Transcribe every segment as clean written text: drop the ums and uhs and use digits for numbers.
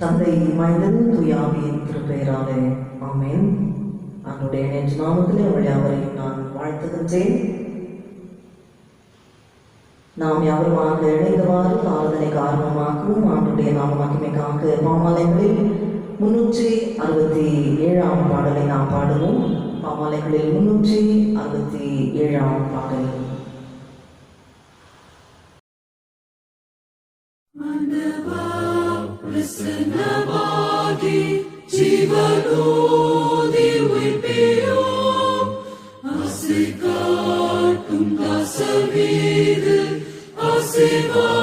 தந்தை மனிதன் துயாவியின் திருப்பெயராலே ஆமேன். அவனுடைய நெஞ்சு நாமத்திலே அவள் யாவரையும் நான் வாழ்த்துகின்றேன். நாம் யாவருமாக இணைந்தவாறு ஆராதனை காரணமாகவும் ஆண்டுடைய நாம மகிமைக்காக பாமாலைகளில் 367ஆம் பாடலை நாம் பாடுவோம். பாமாலைகளில் 367ஆம் பாடல். ஜீவனோதி உயிர்ப்பேயோம் ஆசைகாட்டும் காசமீது ஆசீர்வாதமுற்றிடும்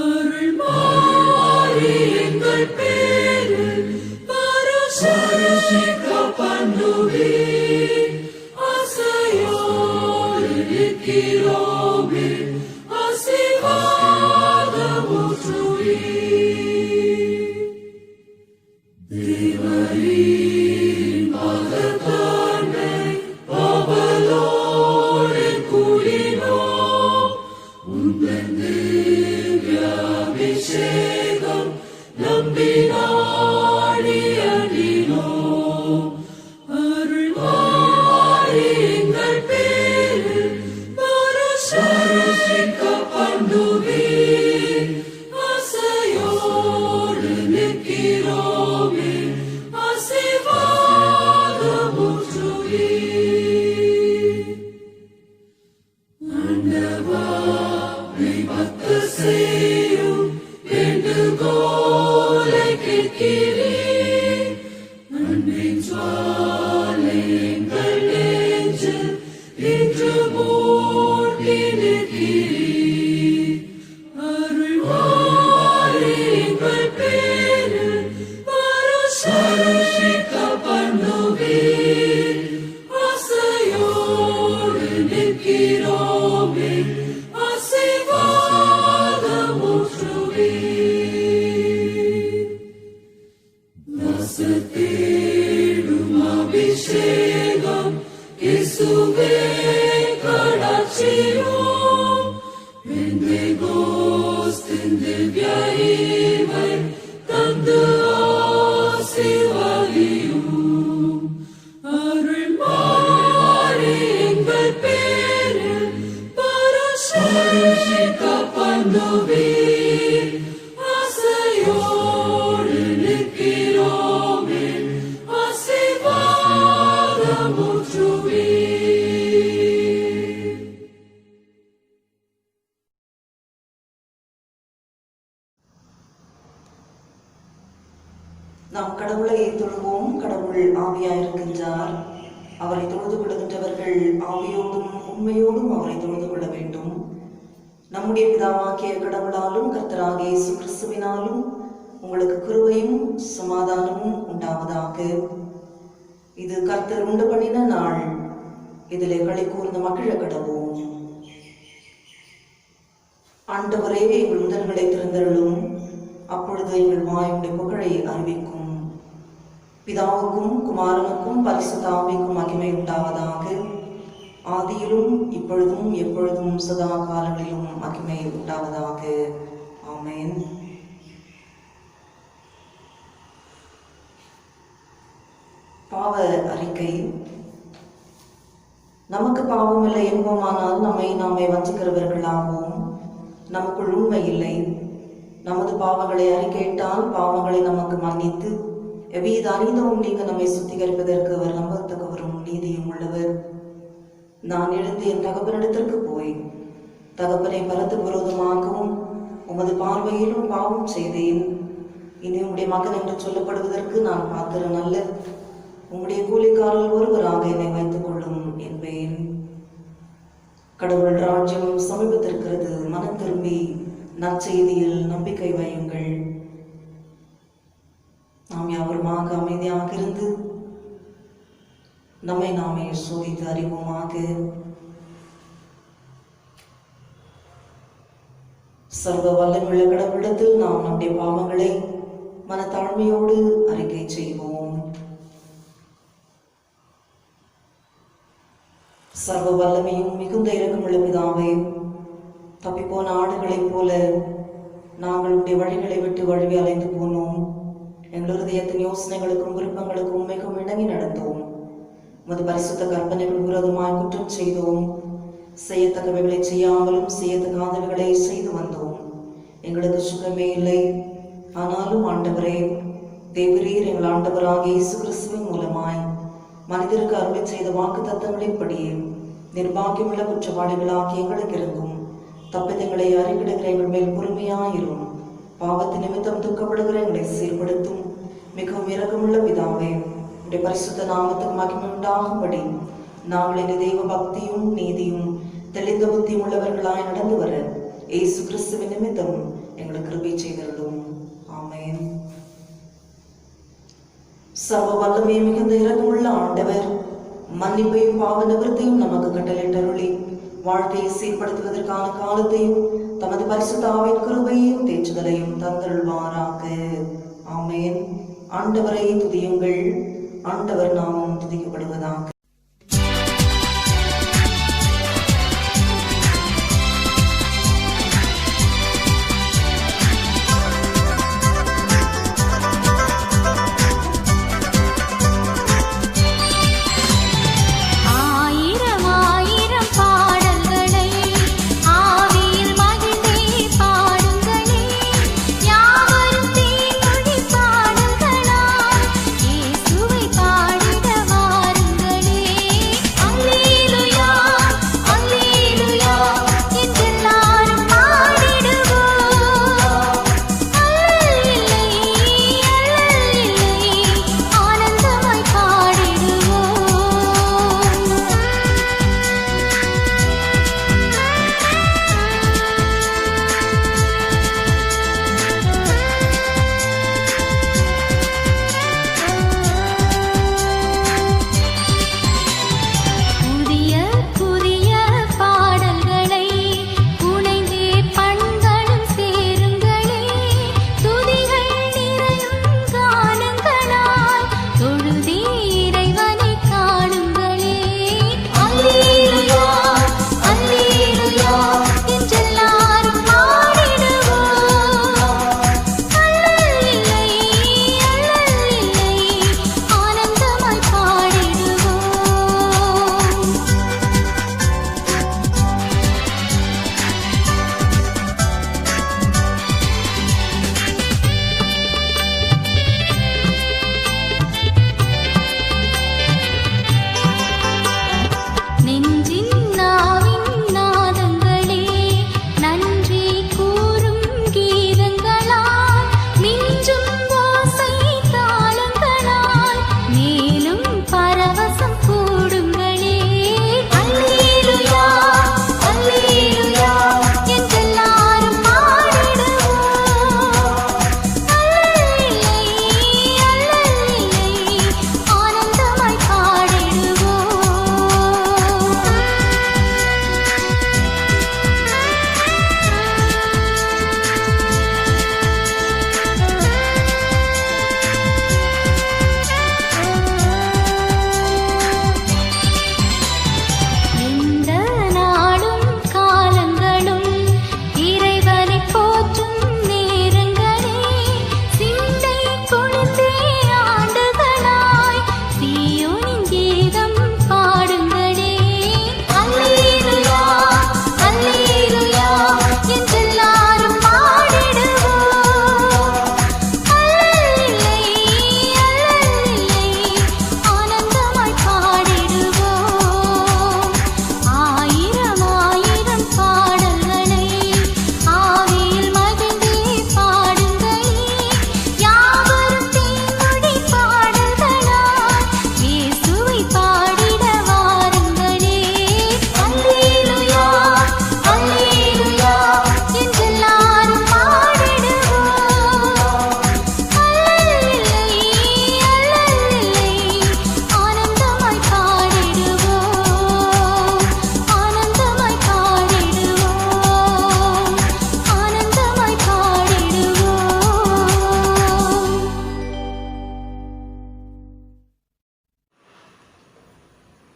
அருள் மாறி எங்கள் பேரில் பரிசுத்த பண்ணுவே ஆசையோடு நிற்கிறோமே ஆசீர்வாதமுற்றுவே தேவரின் பாதத்தாண்டை பாவலோடு கூடினோம் உந்தன் திவ்ய அபிஷேகம் நம்பினாடி அடினோம் அருள் மாறி எங்கள் பேரில் பரிசுத்த பண்ணுவே ஆசையோடு நிற்கிறோமே ஆசீர்வாதமுற்றுவே ஆண்டவா பக்த செய்யும் வேண்டுகோளை கேட்கிறேன் அன்பின் ஜுவாலை எங்கள் நெஞ்சில் இன்று மூட்டி நிற்கிறேன் அருள் மாறி எங்கள் பேரில் பரிசுத்த பண்ணுவே ஆசையோடு நிற்கிறோமே ஆசீர்வாதமுற்றுவே தேடும் அபிஷேகம் இயேசுவே கடாட்சியோம் பெந்தெகோஸ்தின் திவ்ய ஈவை தந்து ஆசீர்வதியும் அருள் மாறி எங்கள் பேரில் பரிசுத்த பண்ணுவே ஆசையோடு நிற்கிறோமே ஆசீர்வாதமுற்றுவே. நாம் கடவுளை தொழுவோம். கடவுள் ஆவியாயிருக்கின்றார். அவரை தொழுது கொள்கின்றவர்கள் ஆவியோடும் உண்மையோடும் அவரை தொழுது கொள்ள வேண்டும். நம்முடைய பிதாவாகிய கடவுளாலும் கர்த்தராகிய இயேசு கிறிஸ்துவினாலும் உங்களுக்கு கிருபையும் சமாதானமும் உண்டாவதாக. இது கர்த்தர் உண்டு பண்ணின நாள், இதிலே களி கூர்ந்து மகிழ கடவோம். ஆண்டவரே, எங்கள் முதல்களை திறந்தருளும், அப்பொழுது எங்கள் வாயுடைய புகழை அறிவிக்கும். பிதாவுக்கும் குமாரனுக்கும் பரிசுத்த ஆவிக்கும் மகிமை உண்டாவதாக. ஆதியிலும் இப்பொழுதும் எப்பொழுதும் சதா காலங்களிலும் மகிமை உண்டாவதாக. ஆமென். பாவ அறிக்கை. நமக்கு பாவம் இல்லை என்போமானால் நம்மை நாமே வஞ்சிக்கிறவர்களாகவும் நமக்குள் உண்மை இல்லை. நமது பாவங்களை அறிக்கையிட்டால் பாவங்களை நமக்கு மன்னித்து எவ்வித அநீதமும் நீங்க நம்மை சுத்திகரிப்பதற்கு அவர் நம்பத்தக்கவரும் நீதியும் உள்ளவர். நான் எழுந்து என் தகப்பனிடத்திற்கு போய், தகப்பனை பரத்து விரோதமாகவும் உமது பார்வையிலும் பாவம் செய்தேன். இனி உம்முடைய மகன் என்று சொல்லப்படுவதற்கு நான் பாத்திரன் அல்ல. உம்முடைய கூலிக்காரர்கள் ஒருவராக என்னை வைத்துக் கொள்ளும் என்பேன். கடவுள் ராஜ்யம் சமீபத்திருக்கிறது. மனம் திரும்பி நற்செய்தியில் நம்பிக்கை வையுங்கள். நாம் யாவருமாக அமைதியாக இருந்து நம்மை நாமே சோதித்து அறிவோமாக. சர்வ வல்லமுள்ள கடவுளிடத்தில் நாம் நம்முடைய பாவங்களை மனத்தாழ்மையோடு அறிக்கை செய்வோம். சர்வ வல்லமையும் மிகுந்த இரக்கமுள்ள பிதாவே, தப்பிப்போன ஆடுகளைப் போல நாங்கள் உடைய வழிகளை விட்டு வழுவி அலைந்து போனோம். எங்கள் இருதயத்தின் யோசனைகளுக்கும் விருப்பங்களுக்கும் உண்மைக்கும் இணங்கி நடந்தோம். உமது பரிசுத்த கற்பனைகள் விரோதமாய் குற்றம் செய்தோம். செய்யத்தக்கவைகளை செய்யாமலும் செய்யத்தகாதவைகளை செய்து வந்தோம். எங்களுக்கு சுகமே இல்லை. ஆனாலும் ஆண்டவரே, தேவரீர் எங்கள் ஆண்டவராகிய இயேசு கிறிஸ்துவின் மூலமாய் மனிதருக்கு அருளை செய்த வாக்கு தத்தங்களின்படியே நிர்பாகியமுள்ள குற்றவாளிகளாகி எங்களுக்கு இருந்தும் தப்பிதங்களை அறிவிடுகிற எங்கள் மேல் பொறுமையாயிரும். பாவத்து நிமித்தம் துக்கப்படுகிற எங்களை சீர்படுத்தும் மிகவும் இரக்கமுள்ள பிதாவே, உடைய பரிசுத்த நாமத்துக்கு மகிமை உண்டாகும்படி நாங்கள் இந்த தெய்வ பக்தியும் நீதியும் தெளிந்த புத்தியும் உள்ளவர்களாய் நடந்து வர இயேசு கிறிஸ்துவின் நிமித்தம் எங்களுக்கு கிருபை செய்தருளும். ஆமென். சர்வ வல்லமை மிகுந்த இரக்கமுள்ள ஆண்டவர் மன்னிப்பையும் பாவ நிவர்த்தியும் நமக்கு கட்டளையிட்டருளி வாழ்க்கையை சீர்படுத்துவதற்கான காலத்தையும் தமது பரிசுத்த ஆவியின் கிருபையையும் தேற்றுதலையும் தந்தருள்வாராக. ஆமென். ஆண்டவரை துதியுங்கள். ஆண்டவர் நாமம் துதிக்கப்படுவதாக.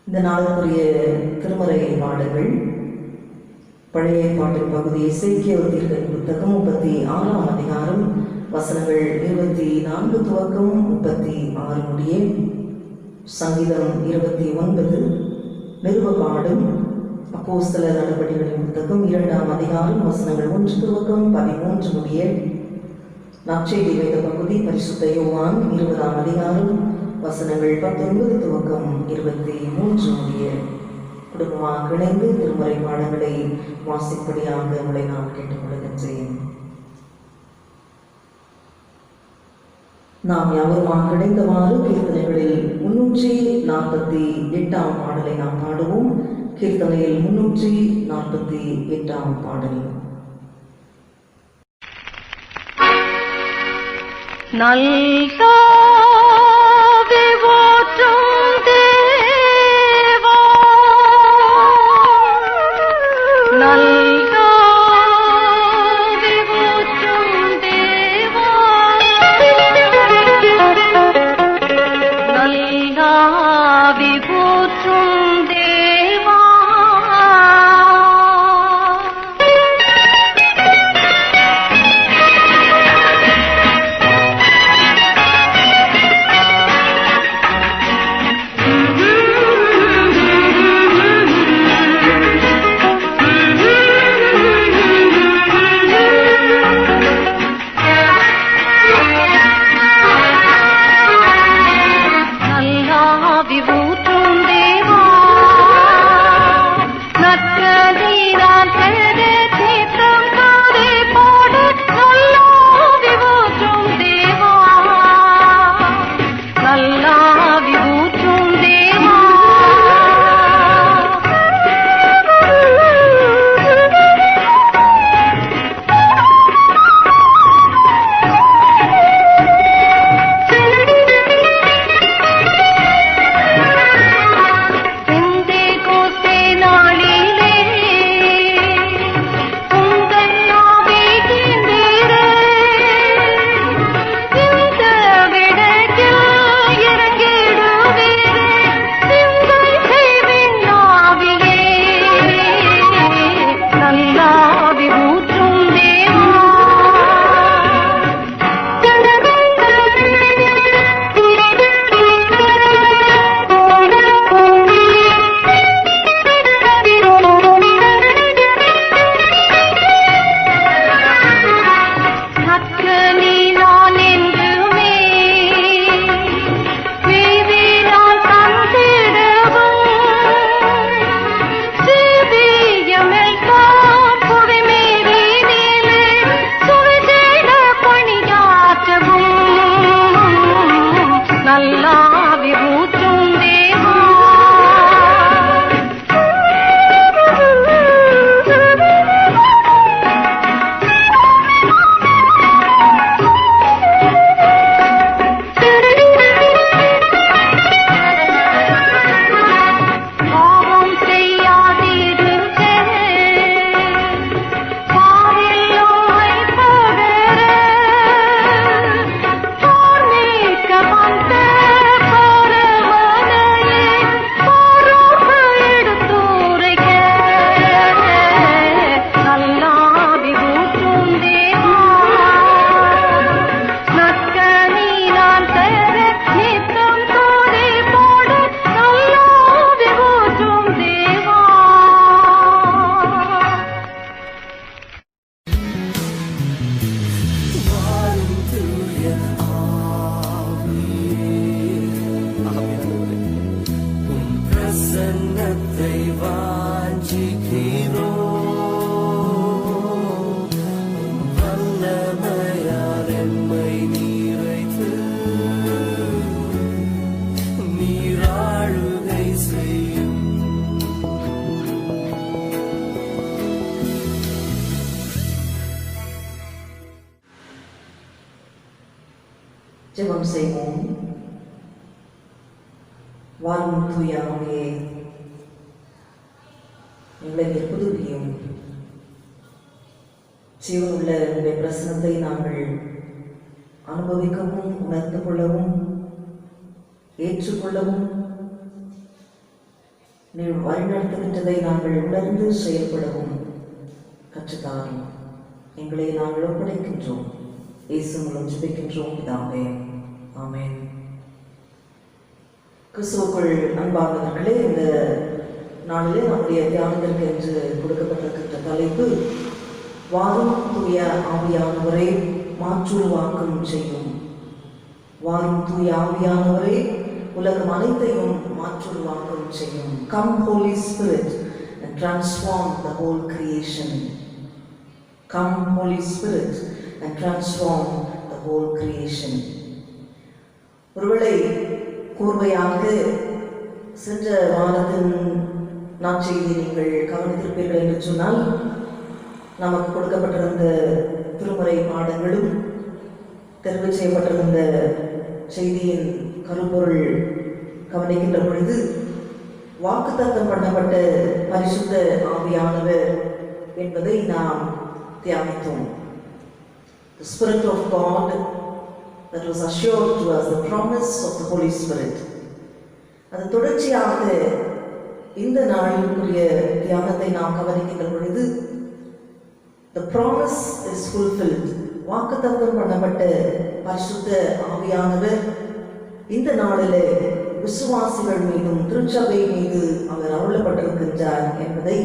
இந்த நாளுக்குரிய திருமறை பாடல்கள் பழைய ஏற்பாட்டின் பகுதி எசேக்கியேல் தீர்க்கதரிசி புத்தகம் 36ஆம் அதிகாரம் வசனங்கள் 24 துவக்கம் 36 முடிய. சங்கீதம் 29, நிருபபாடம் அப்போஸ்தலர் நடபடிகளின் புத்தகம் 2ஆம் அதிகாரம் வசனங்கள் 1 துவக்கம் 13 முடிய. நற்செய்தி வேத பகுதி பரிசுத்த யோவான் 20ஆம் அதிகாரம் வசனங்கள் 19 துவக்கம் 23 முடிய. குடும்பமாக இணைந்து திருமறை பாடங்களை வாசிப்படியாக உங்களை நான் கேட்டுக்கொள்கின்றேன். நாம் யாவருமாக இணைந்தவாறு கீர்த்தனைகளில் 348ஆம் பாடலை நாம் பாடுவோம். கீர்த்தனையில் 348ஆம் பாடல். நல்காவி ஓட்டும் தேவா, நல்காவி ஓட்டும் தேவா, நல்காவி ஓட்டும் தேவா, ஜெபம் செய்வோம். வாரும் தூய ஆவியே, எங்களை புதுப்பியும். ஜீவனுள்ள உங்களுடைய பிரசனத்தை நாங்கள் அனுபவிக்கவும், உணர்ந்து கொள்ளவும், ஏற்றுக்கொள்ளவும், நீ வழிநடத்துகின்றதை நாங்கள் உணர்ந்து செயல்படவும் கற்றுத்தாரும். எங்களை நாங்கள் ஒப்படைக்கின்றோம். இயேசு மூலம் ஜெபிக்கின்றோம் பிதாவே. ஆமென். கிறிஸ்துவுக்குள் அன்பானவர்களே, இந்த நாளிலே நம்முடைய தியானத்திற்கு என்று கொடுக்கப்பட்டிருக்கின்ற தலைப்பு வாரும் தூய ஆவியானவரை மாற்றுருவாக்கம் செய்யும். வாரும் தூய ஆவியானவரை உலகம் அனைத்தையும் மாற்றுருவாக்கம் செய்யும். Come Holy Spirit and transform the whole creation. Come Holy Spirit and transform the whole creation. ஒருவேளை கூர்மையாக சென்ற வாரத்தின் நாட்செய்தி நீங்கள் கவனித்திருப்பீர்கள் என்று சொன்னால், நமக்கு கொடுக்கப்பட்டிருந்த திருமறை பாடங்களும் தெரிவு செய்யப்பட்டிருந்த செய்தியின் கருப்பொருள் கவனிக்கின்ற பொழுது வாக்குத்தத்தம் பண்ணப்பட்ட பரிசுத்த ஆவியானவர் என்பதை நாம் தியானித்தோம். The Spirit of God that was assured to us, the promise of the Holy Spirit. அது தொடர்ச்சியாக இந்த நாளிற்குரிய தியானத்தை நாம் கவனிக்கின்ற பொழுது the promise is fulfilled. வாக்குத்தத்தம் பண்ணப்பட்ட பரிசுத்த ஆவியானவர் இந்த நாளிலே விசுவாசிகள் மீதும் திருச்சபை மீது அவர் அருளப்பட்டிருக்கின்றார் என்பதை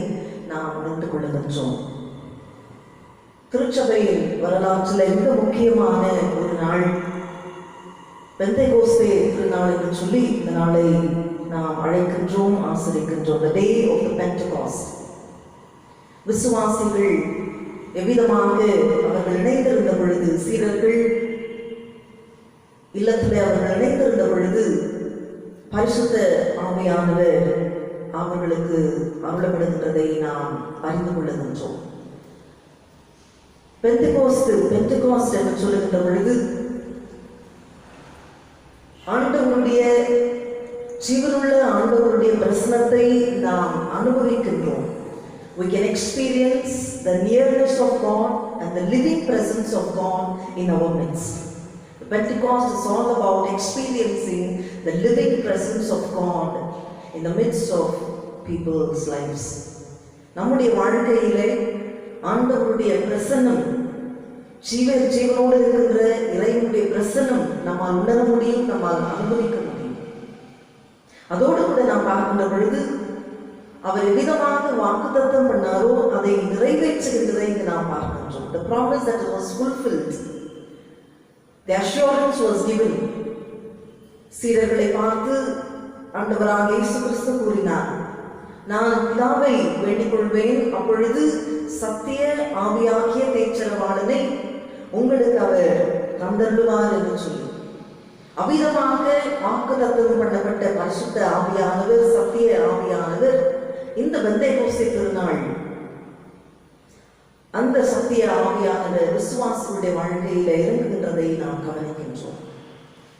நாம் உணர்ந்து கொள்ளுகின்றோம். திருச்சபையின் வரலாற்றில் மிக முக்கியமான ஒரு நாள் பெந்தேகோஸ்தே திருநாள் என்று சொல்லி இந்த நாளை நாம் அழைக்கின்றோம், ஆசரிக்கின்றோம். The day of the Pentecost. விசுவாசிகள் எவ்விதமாக அவர்கள் இணைந்திருந்த பொழுது, சீடர்கள் இல்லத்திலே அவர்கள் இணைந்திருந்த பொழுது பரிசுத்த ஆவியானவர் அவர்களுக்கு அருளப்படுகின்றதை நாம் அறிந்து கொள்ளுகின்றோம். பெந்தெகோஸ்ட் என்று சொல்லுகின்ற பொழுது ஆண்டவருடைய ஜீவனுள்ள ஆண்டவருடைய பிரசன்னத்தை நாம் அனுபவிக்கின்றோம். We can experience the nearness of God and the living presence of God in our midst. The Pentecost is all about experiencing the living presence of God in the midst of people's lives. நம்முடைய வாழ்க்கையிலே ஆண்டவருடைய பிரசன்னம், ஜீவனோடு இருக்கின்ற இறைவனுடைய பிரசன்னம் நம்மால் உணர முடியும், நம்மால் அனுபவிக்க முடியும். அதோடு கூட நாம் பார்க்கின்ற பொழுது அவர் எவ்விதமாக வாக்குத்தத்தம் பண்ணாரோ அதை நிறைவேற்றுகின்றதை இங்கு நாம் பார்க்கின்றோம். The promise that was fulfilled, the assurance was given. சீடர்களை பார்த்து ஆண்டவராக இயேசு கிறிஸ்து கூறினார், நான் பிதாவை வேண்டிக் கொள்வேன், அப்பொழுது சத்திய ஆவியாகிய தேற்றரவாளனை உங்களுக்கு அவர் தந்தருவார் என்று சொல்லி அவ்விதமாக வாக்குத்தத்தம் பண்ணப்பட்ட பரிசுத்த ஆவியானவர், சத்திய ஆவியானவர் இந்த பெந்தேகோஸ்தே திருநாள் அந்த சத்திய ஆவியானவர் விசுவாசிகளுடைய வாழ்க்கையில இறங்குகின்றதை நாம் கவனிக்கின்றோம்.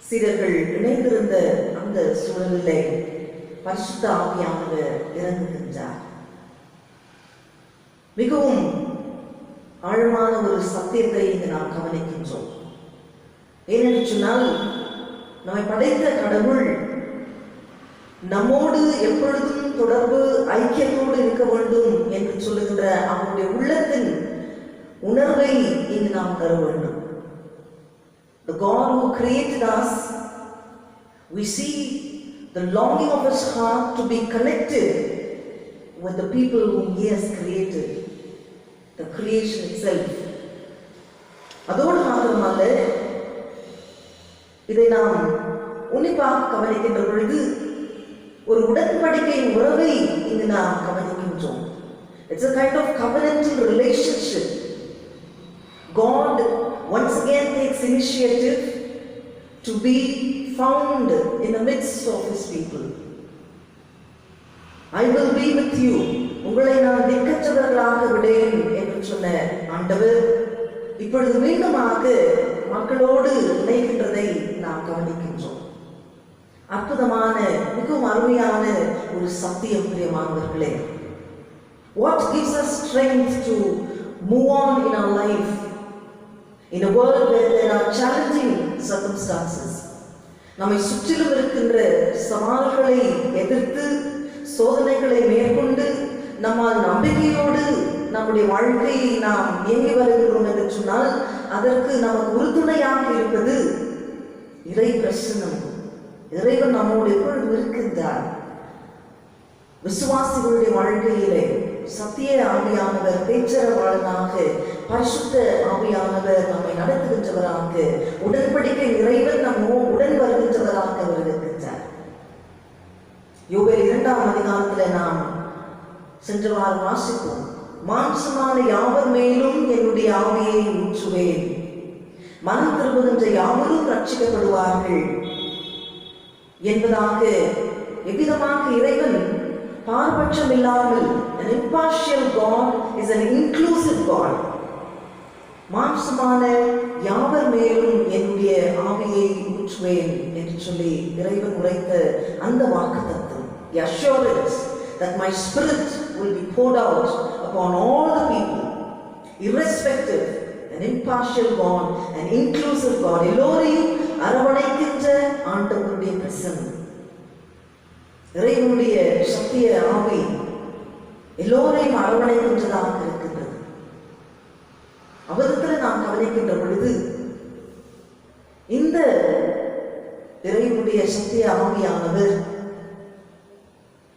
சீடர்கள் இணைந்திருந்த அந்த சூழலிலே பரிசுத்த ஆவியானவர் இறங்குகின்றார். மிகவும் ஆழமான ஒரு சத்தியத்தை இங்கு நாம் கவனிக்கின்றோம். ஏனென்று சொன்னால், நம்மை படைத்த கடவுள் நம்மோடு எப்பொழுதும் தொடர்பு ஐக்கியத்தோடு இருக்க வேண்டும் என்று சொல்லுகின்ற அவருடைய உள்ளத்தின் உணர்வை இங்கு நாம் தர வேண்டும். The God who created us, we see the longing of his heart to be connected with the people whom he has created, the creation itself. அதோடு மாத்திரமல்ல, இதை நாம் உன்னிப்பாக கவனிக்கின்ற பொழுது ஒரு உடன்படிக்கையின் உறவை இங்கு நாம் கவனிக்கின்றோம். It's a kind of covenantal relationship. God once again takes initiative to be found in the midst of his people. I will be with you. உங்களை நான் திக்கற்றவர்களாக விடேன் என்று சொன்ன ஆண்டவர் இப்பொழுது மீண்டுமாக மக்களோடு இணைகின்றதை நாம் கவனிக்கின்றோம். அற்புதமான, மிகவும் அருமையான ஒரு சத்தியம் பிரியமானவர்களே. What gives us strength to move on in our life in a world where there are challenging circumstances? நம்மை சுற்றிலும் இருக்கின்ற சவால்களை எதிர்த்து, சோதனைகளை மேற்கொண்டு நம்மால் நம்பிக்கையோடு நம்முடைய வாழ்க்கையை நாம் இயங்கி வருகிறோம் என்று சொன்னால் அதற்கு நமக்கு உறுதுணையாக இருப்பது இறை பிரசன்னம். இறைவன் நம்மோடு எப்பொழுது இருக்கின்றார். விசுவாசிகளுடைய வாழ்க்கையிலே சத்திய ஆவியானவர் பேச்சரவாளனாக, பரிசுத்த ஆவியானவர் நம்மை நடத்துகின்றவராக, உடன்படிக்கை இறைவன் நம்மோ உடன் வருகின்றவராக அவர் இருக்கின்றார். யோவேல் 2ஆம் அதிகாரத்தில் நாம் சென்ற வாரம் வாசிப்போம். மாம்சமான யாவர் மேலும் என்னுடைய ஆவியை ஊற்றுவேன், மனம் திரும்புகின்ற யாவரும் ரட்சிக்கப்படுவார்கள் என்பதாக எவ்விதமாக இறைவன் பாரபட்சம் இல்லாமல், an impartial God is an inclusive God. மாம்சமான யாவர் மேலும் என்னுடைய ஆவியை ஊற்றுவேன் என்று சொல்லி இறைவன் உரைத்த அந்த வாக்குத்தத்தம், the assurance that my spirit will be poured out upon all the people, irrespective, an impartial God, an inclusive God, எல்லோரையும் அரவணைக்கின்ற ஆண்டவருடைய பிரசன்னம். இறைவனுடைய சத்திய ஆவி எல்லோரையும் அரவணைக்கின்றதாக இருக்கின்றது. அவரிடத்தில் நாம் கவனிக்கின்ற பொழுது இந்த இறைவனுடைய சத்திய ஆவியானவர்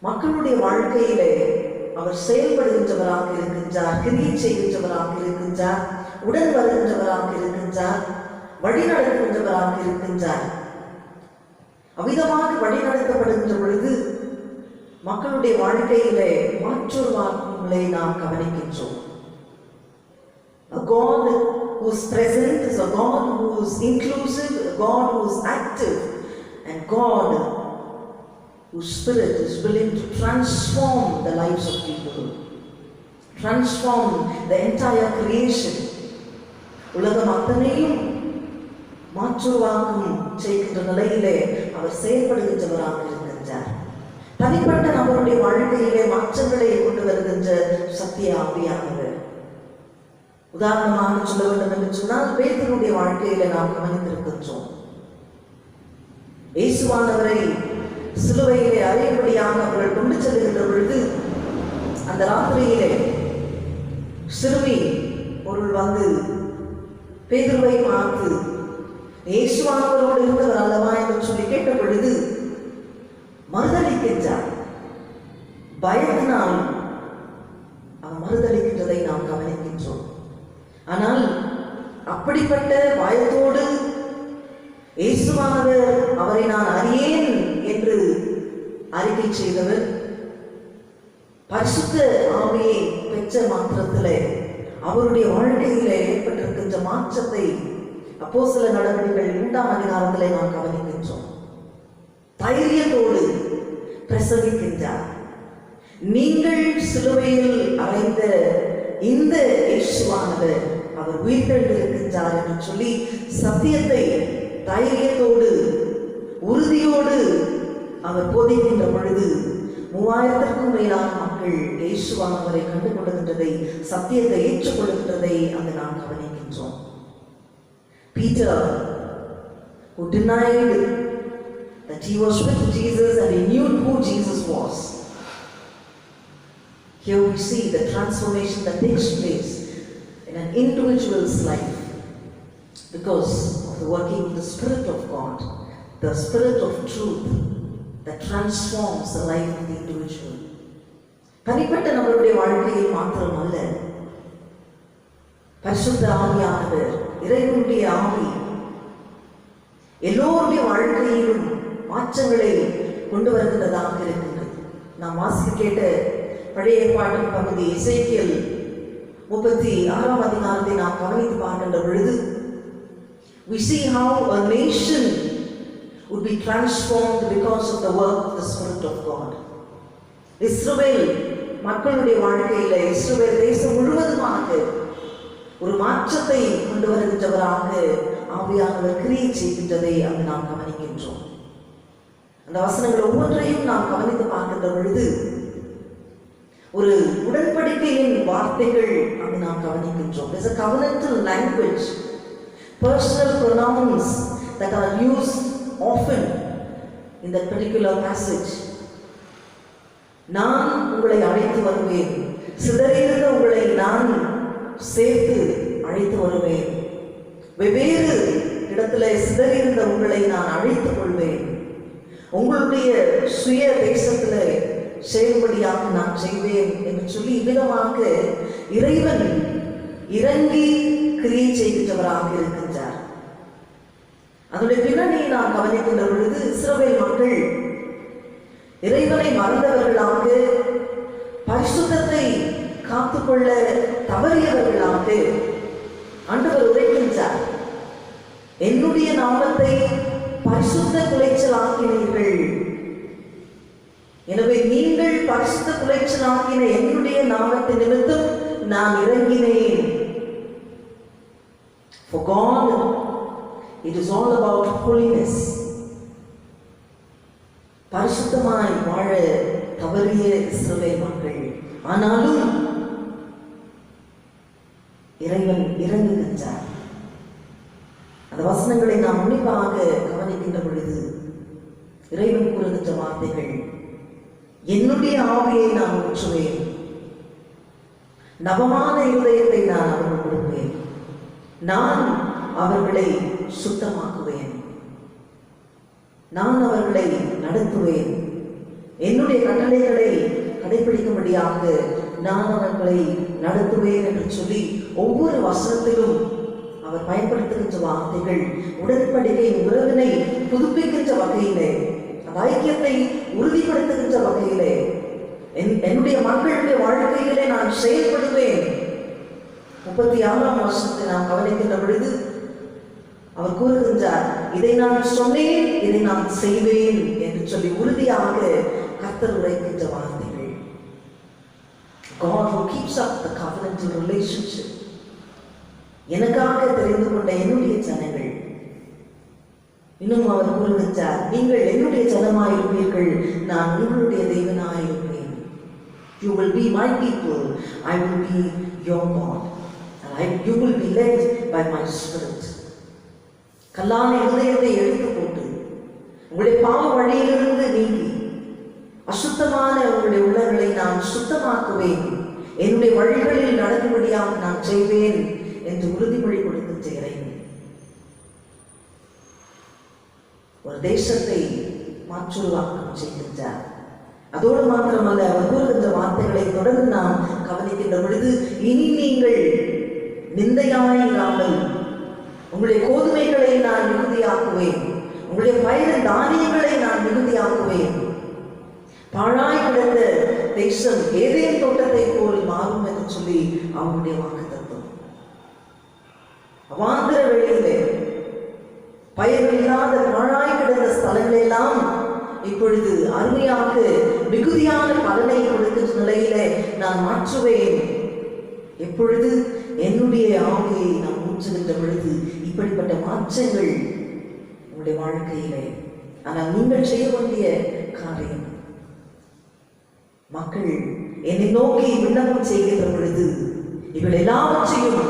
மக்களுடைய வாழ்க்கையிலே அவர் செயல்படுகின்றவராக இருக்கின்றார், கிரியை செய்கின்றவராக இருக்கின்றார், உடன் வருகின்றவராக இருக்கின்றார், வழிநடத்துகின்றவராக இருக்கின்றார். அவ்விதமாக வழிநடத்தப்படுகின்ற பொழுது மக்களுடைய வாழ்க்கையிலே மாற்றுருவாக்குகளை நாம் கவனிக்கின்றோம். A God who is present is a God who is inclusive, a God who is active, and God whose spirit is willing to transform the lives of people, transform the entire creation. உலகம் அத்தனையும் மாற்றுருவாக்கம் செய்கின்ற நிலையிலே அவர் செயல்படுகின்றவராக இருக்கின்றார். தனிப்பட்ட நபருடைய வாழ்க்கையிலே மாற்றங்களை கொண்டு வருகின்ற சத்திய ஆவியானவர். உதாரணமாக சொல்ல வேண்டும் என்று சொன்னால் பேதுருடைய வாழ்க்கையில நாம் கவனித்திருக்கின்றோம். இயேசுவானவரை சிலுவையிலே அறையும்படியாக அவர்கள் கொண்டு செல்கின்ற பொழுது அந்த ராத்திரியிலே சிறுமி பொருள் வந்து பேதுருவை பார்த்து இயேசுவானவரோடு இருந்தவர் அல்லவா என்று சொல்லி கேட்ட பொழுது மறுதளிக்கின்றார். பயத்தினால் அவன் மறுதளிக்கின்றதை நாம் கவனிக்கின்றோம். ஆனால் அப்படிப்பட்ட பயத்தோடு இயேசுவானவர் அவரை நான் அறியேன் என்று அறிக்கை செய்தவர் பரிசுத்த ஆவியை பெற்ற மாத்திரத்திலே அவருடைய வாழ்க்கையிலே ஏற்பட்டிருக்கின்ற மாற்றத்தை அப்போஸ்தலர் நடவடிக்கைகள் 2ஆம் அதிகாரத்திலே நாம் கவனிக்கின்றோம். தைரியத்தோடு பிரசங்கிக்கின்றார். நீங்கள் சிலுவையில் அறைந்த இந்த இயேசுவானவர் அவர் உயிர்த்தெழுந்திருக்கின்றார் என்று சொல்லி சத்தியத்தை தைரியத்தோடு உறுதியோடு அவர் போதிக்கின்ற பொழுது 3000க்கும் மேலான மக்கள் இயேசுவானவரை கண்டு கொள்கின்றதை, சத்தியத்தை ஏற்றுக்கொள்கின்றதை அங்கு நாம் கவனிக்கின்றோம். Peter, who denied that he was with Jesus and he knew who Jesus was. Here we see the transformation that takes place in an individual's life because of the working of the Spirit of God, the Spirit of truth that transforms the life of the individual. தனிப்பட்ட நம்மளுடைய வாழ்க்கையில் மாத்திரமல்ல, பரிசுத்த ஆவியானவர் இறைவனுடைய ஆவி எல்லோருடைய வாழ்க்கையிலும் மாற்றங்களை கொண்டு வருகின்றதாக இருக்கின்றது. நாம் வாசிக்க கேட்ட பழைய ஏற்பாட்டின் பகுதி எசேக்கியேல் 36ஆம் அதிகாரத்தை நாம் கவனித்து பார்க்கின்ற பொழுது we see how a nation would be transformed because of the work of the Spirit of God. இஸ்ரவேல் மக்களுடைய வாழ்க்கையில இஸ்ரவேல் தேசம் முழுவதுமாக ஒரு மாற்றத்தை கொண்டு வருகின்றவராக ஆவியானவர் கிரியை செய்கின்றதை அங்கு நாம் கவனிக்கின்றோம். அந்த வசனங்கள் ஒவ்வொன்றையும் நாம் கவனித்து பார்க்கின்ற பொழுது ஒரு உடன்படிக்கையின் வார்த்தைகள் அங்கு நாம் கவனிக்கின்றோம். There's a covenantal language, personal pronouns that are used often in that particular passage. நான் உங்களை அழைத்து வருவேன், சிதறியிருந்த உங்களை நான் சேர்த்து அழைத்து வருவேன். வெவ்வேறு இடத்துல சிதறியிருந்த உங்களை நான் அழைத்துக் கொள்வேன். உங்களுடைய சுய தேசத்துல செயல்படியாக நான் செய்வேன் என்று சொல்லி இவ்விதமாக இறைவன் இறங்கி கிரியை செய்கின்றவராக இருக்கின்றார். அதனுடைய பின்னணியை நாம் கவனிக்கின்ற பொழுது இஸ்ரவேல் மக்கள் இறைவனை மறந்தவர்களாக, பரிசுத்தத்தை காத்துக்கொள்ள தவறியவர்களாக ஆண்டவர் உரைக்கின்றார். என்னுடைய நாமத்தை பரிசுத்த குலைச்சலாக்கினீர்கள், எனவே நீங்கள் பரிசுத்த குலைச்சலாக்கின என்னுடைய நாமத்தின் நிமித்தம் நான் இறங்கினேன். For God, it is all about holiness. பரிசுத்தமாய் வாழ தவறிய இஸ்ரவேல் மக்கள், ஆனாலும் இறைவன் இறங்குகின்றார். அந்த வசனங்களை நாம் உன்னிப்பாக கவனிக்கின்ற பொழுது இறைவன் கூறுகின்ற வார்த்தைகள், என்னுடைய ஆவியை நான் ஊற்றுவேன், நவமான இருதயத்தை நான் அவர்கள் கொடுப்பேன், நான் அவர்களை சுத்தமாக்குவேன், நான் அவர்களை நடத்துவேன், என்னுடைய கட்டளைகளை கடைபிடிக்கும்படியாக நான் அவர்களை நடத்துவேன் என்று சொல்லி ஒவ்வொரு வசனத்திலும் அவர் பயன்படுத்துகின்ற வார்த்தைகள் உடன்படிக்கை உறவினை புதுப்பிக்கின்ற வகையிலே, ஐக்கியத்தை உறுதிப்படுத்துகின்ற வகையிலே, என்னுடைய மக்களுடைய வாழ்க்கையிலே நான் செயல்படுவேன். 36ஆம் வசனத்தை நாம் கவனிக்கின்ற பொழுது அவர் கூறுகின்றார், இதை நான் சொன்னேன், இதை நான் செய்வேன் என்று சொல்லி உறுதியாக கர்த்தர் உரைக்கின்ற வார்த்தைகள். God who keeps up the covenantal relationship. எனக்காக தெரிந்து கொண்ட என்னுடைய ஜனங்கள், இன்னும் அவர் கூறுகின்றார், நீங்கள் என்னுடைய ஜனமாயிருப்பீர்கள், நான் உங்களுடைய தேவனாயிருப்பேன். You will be my people, I will be your God, and you will be led by my spirit. கல்லான இருதயத்தை எடுத்து போட்டு உங்களுடைய பாவ வழியிலிருந்து நீங்கி அசுத்தமான உங்களுடைய உள்ளங்களை நான் சுத்தமாக்குவேன், என்னுடைய வழிகளில் நடக்கும்படியாக நான் செய்வேன் என்று உறுதிமொழி கொடுக்கின்ற இறைவன் ஒரு தேசத்தை மாற்றுருவாக்கம் செய்கின்றார். அதோடு மாத்திரமல்ல, அவர் கூறுகின்ற வார்த்தைகளை தொடர்ந்து நாம் கவனிக்கின்ற பொழுது, இனி நீங்கள் நிந்தையாயிராமல் உங்களுடைய கோதுமைகளை நான் மிகுதியாக்குவேன், உங்களுடைய பயிர் தானியங்களை நான் மிகுதியாக்குவேன், பாழாய் கிடந்த தேசம் ஏதேன் தோட்டத்தை போல் மாறும் என்று சொல்லி அவனுடைய வாக்குத்தத்தம். அவாந்திர வெளியிலே பயிர் இல்லாத பாழாய் கிடந்த ஸ்தலங்களெல்லாம் இப்பொழுது அருமையாக மிகுதியான பலனை கொடுக்கின்ற நிலையிலே நான் மாற்றுவேன். எப்பொழுது என்னுடைய ஆவியை நான் ஊற்றுகின்ற பொழுது இப்படிப்பட்ட மாற்றங்கள் உங்களுடைய வாழ்க்கையிலே. ஆனால் நீங்கள் செய்ய வேண்டிய காரியம், மக்கள் என்னை நோக்கி விண்ணப்பம் செய்கின்ற பொழுது இவள் எல்லாவற்றையும்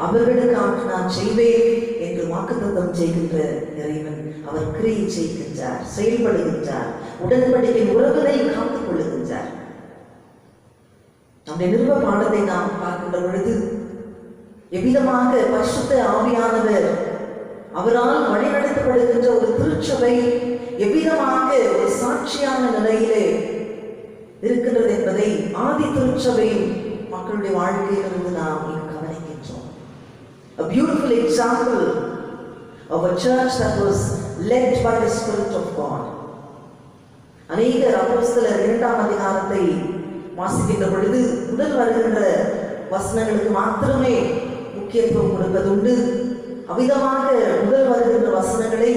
அவர்களுக்காக நான் செய்வேன் என்று வாக்குத்தத்தம் செய்கின்ற இறைவன் அவர் கிரியை செய்கின்றார், செயல்படுகின்றார், உடன்படிக்கை உறவினை காத்துக் கொள்ளுகின்றார். நம்முடைய நிருப பாடத்தை நாம் பார்க்கின்ற பொழுது எவ்விதமாக பரிசுத்த ஆவியானவர் அவரால் வழிநடத்தப்படுகின்ற ஒரு திருச்சபை எவ்விதமாக ஒரு சாட்சியான நிலையிலே இருக்கின்றது என்பதை ஆதி திருச்சபை மக்களுடைய வாழ்க்கையிலிருந்து நாம் இங்கு கவனிக்கின்றோம். A beautiful example of a church that was led by the Spirit of God. அநேகர் அப்போஸ்தலர் 2ஆம் அதிகாரத்தை வாசிக்கின்ற பொழுது முதல் வருகின்ற வசனங்களுக்கு மாத்திரமே முக்கியத்துவம் கொடுப்பதுண்டு. அவ்விதமாக முதல் வருகின்ற வசனங்களை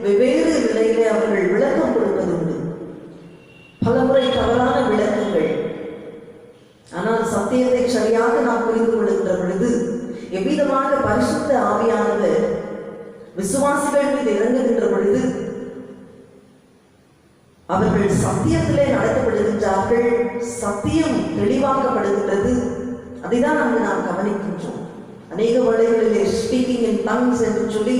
வெவ்வேறு நிலையிலே அவர்கள் விளக்கம் கொடுப்பதுண்டு. பலமுறை தவறான விளக்கங்கள். ஆனால் சத்தியத்தை சரியாக நாம் புரிந்து கொள்கின்ற பொழுது எவ்விதமாக பரிசுத்த ஆவியானவர் விசுவாசிகள் மீது இறங்குகின்ற பொழுது அவர்கள் சத்தியத்திலே நடத்தப்படுகின்றார்கள், சத்தியம் தெளிவாக்கப்படுகின்றது. அதைதான் அங்கு நாம் கவனிக்கின்றோம். அநேக வேளைகளிலே ஸ்பீக்கிங் இன் டங்ஸ் என்று சொல்லி